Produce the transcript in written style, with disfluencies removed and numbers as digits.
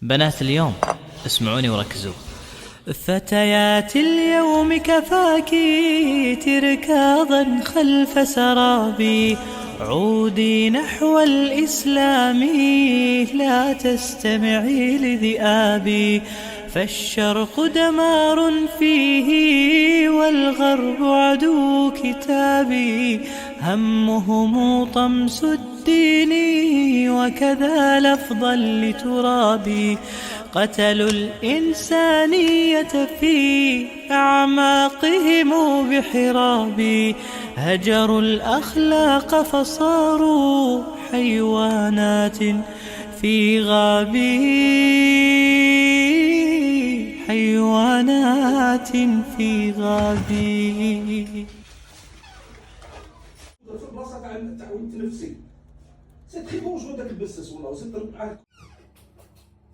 بنات اليوم اسمعوني وركزوا. فتيات اليوم كفاكي تركاضا خلف سرابي، عودي نحو الإسلام لا تستمعي لذئابي، فالشرق دمار فيه والغرب عدو كتابي، همهم طمس الدين وكذا لفظا لترابي، قتلوا الإنسانية في أعماقهم بحرابي، هجروا الأخلاق فصاروا حيوانات في غابي، حيوانات في غابي. في بلاصه تاع تعاون تنفسي سي تري بونجو داك البسس والله سي ترد معاه.